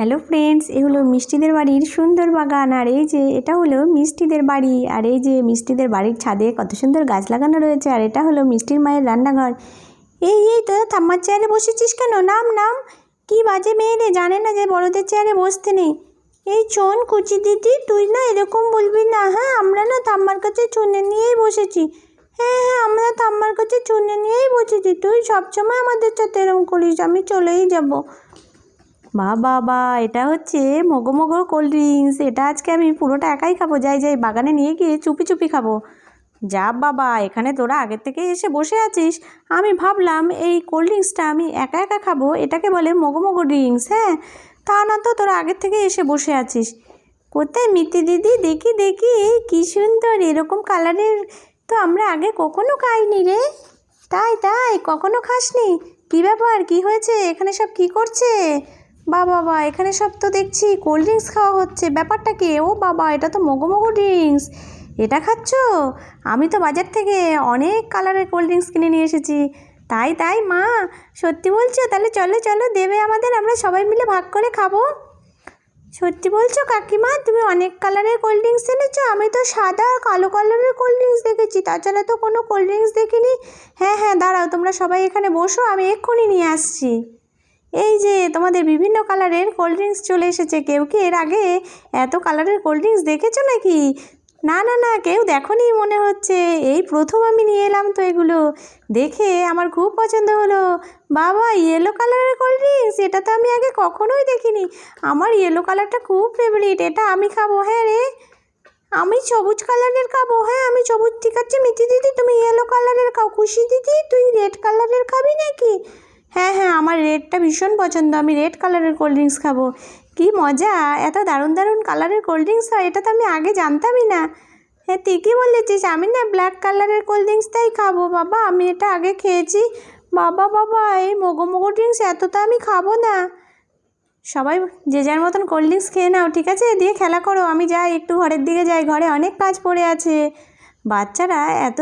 Hello friends, এ হলো মিষ্টিদের বাড়ির সুন্দর বাগান। আর এই যে এটা হলো মিষ্টিদের বাড়ি। আর এই যে মিষ্টিদের বাড়ির ছাদে কত সুন্দর গাছ লাগানো রয়েছে। আর এটা হলো মিষ্টির মায়ের রান্নাঘর। এই তো ঠাম্মার চেয়ারে বসেছিস কেন? নাম নাম। কি বাজে মেয়ে রে, জানে না যে বড়দের চেয়ারে বসতে নেই। এই চোন কুচি দিদি, তুই না এরকম বলবি না। হ্যাঁ, আমরা না ঠাম্মার কাছে চুনে নিয়েই বসেছি। হ্যাঁ, আমরা ঠাম্মার কাছে চুনে নিয়েই বসেছি। তুই সবসময় আমাদের সাথে এরকম করিস, আমি চলেই যাবো। বাবা, এটা হচ্ছে মগো কোল্ড ড্রিঙ্কস। এটা আজকে আমি পুরোটা একাই খাবো। যাই বাগানে নিয়ে গিয়ে চুপি চুপি খাবো। যা বাবা, এখানে তোরা আগের থেকে এসে বসে আছিস। আমি ভাবলাম এই কোল্ড ড্রিঙ্কসটা আমি একা একা খাবো, এটাকে বলে মগো ড্রিঙ্কস। হ্যাঁ, তা না তো তোরা আগের থেকে এসে বসে আছিস। কোথায় মিতি দিদি? দেখি কি সুন্দর এরকম কালারের তো আমরা আগে কখনো খাইনি রে। তাই কখনো খাসনি? কী ব্যাপার, কি হয়েছে এখানে? সব কি করছে? বাবা, এখানে সব তো দেখছি কোল্ড ড্রিঙ্কস খাওয়া হচ্ছে। ব্যাপারটা কি? ও বাবা, এটা তো মগো ড্রিঙ্কস। এটা খাচ্ছ? আমি তো বাজার থেকে অনেক কালারের কোল্ড ড্রিঙ্কস কিনে নিয়ে এসেছি। তাই মা, সত্যি বলছো? তাহলে চলো দেবে আমাদের, আমরা সবাই মিলে ভাগ করে খাবো। সত্যি বলছো কাকিমা? তুমি অনেক কালারের কোল্ড ড্রিঙ্কস এনেছো? আমি তো সাদা আর কালো কালারের কোল্ড ড্রিঙ্কস দেখেছি, তাছাড়া তো কোনো কোল্ড ড্রিঙ্কস দেখিনি। হ্যাঁ, দাঁড়াও, তোমরা সবাই এখানে বসো, আমি এক্ষুনি নিয়ে আসছি। এই যে তোমাদের বিভিন্ন কালারের কোল্ড ড্রিঙ্কস চলে এসেছে। কেউ কি এর আগে এত কালারের কোল্ড ড্রিঙ্কস দেখেছো নাকি? না, কেউ দেখোনি মনে হচ্ছে। এই প্রথম আমি নিয়ে এলাম তো এগুলো। দেখে আমার খুব পছন্দ হলো। বাবা, ইয়েলো কালারের কোল্ড ড্রিঙ্কস, এটা তো আমি আগে কখনোই দেখিনি। আমার ইয়েলো কালারটা খুব ফেভারিট, এটা আমি খাবো। হ্যাঁ রে, আমি সবুজ কালারের খাবো। হ্যাঁ, আমি সবুজ। ঠিক আছে মিতি দিদি, তুমি ইয়েলো কালারের খাও। খুশি দিদি, তুই রেড কালারের খাবি নাকি? হ্যাঁ, আমার রেডটা ভীষণ পছন্দ, আমি রেড কালারের কোল্ড ড্রিঙ্কস খাবো। কি মজা, এত দারুণ কালারের কোল্ড ড্রিঙ্কস হয়, এটা তো আমি আগে জানতামই না। হ্যাঁ, ঠিকই বলেছিস, আমি না ব্ল্যাক কালারের কোল্ড ড্রিঙ্কসটাই খাবো। বাবা, আমি এটা আগে খেয়েছি। বাবা, এই মগো ড্রিঙ্কস এত তো আমি খাবো না। সবাই যে যার মতন কোল্ড ড্রিঙ্কস খেয়ে নাও, ঠিক আছে? দিয়ে খেলা করো, আমি যাই একটু ঘরের দিকে যাই, ঘরে অনেক কাজ পড়ে আছে। বাচ্চারা এত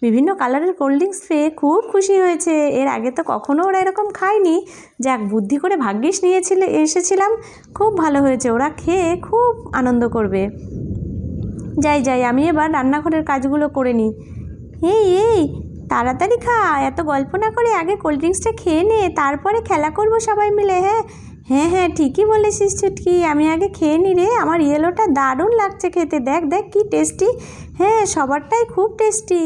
বিভিন্ন কালারের কোল্ড ড্রিঙ্কস পেয়ে খুব খুশি হয়েছে। এর আগে তো কখনো ওরা এরকম খায়নি। যাক, বুদ্ধি করে ভাগ্যিস এসেছিলাম। খুব ভালো হয়েছে, ওরা খেয়ে খুব আনন্দ করবে। যাই আমি এবার রান্নাঘরের কাজগুলো করে নিই। এই তাড়াতাড়ি খা, এত গল্প না করে আগে কোল্ড ড্রিঙ্কসটা খেয়ে নে, তারপরে খেলা করবো সবাই মিলে। হ্যাঁ, ঠিকই বলেছিস চুটকি, আমি আগে খেয়ে নি রে। আমার ইয়েলোটা দারুণ লাগছে খেতে। দেখ কি টেস্টি। হ্যাঁ, সবারটাই খুব টেস্টি।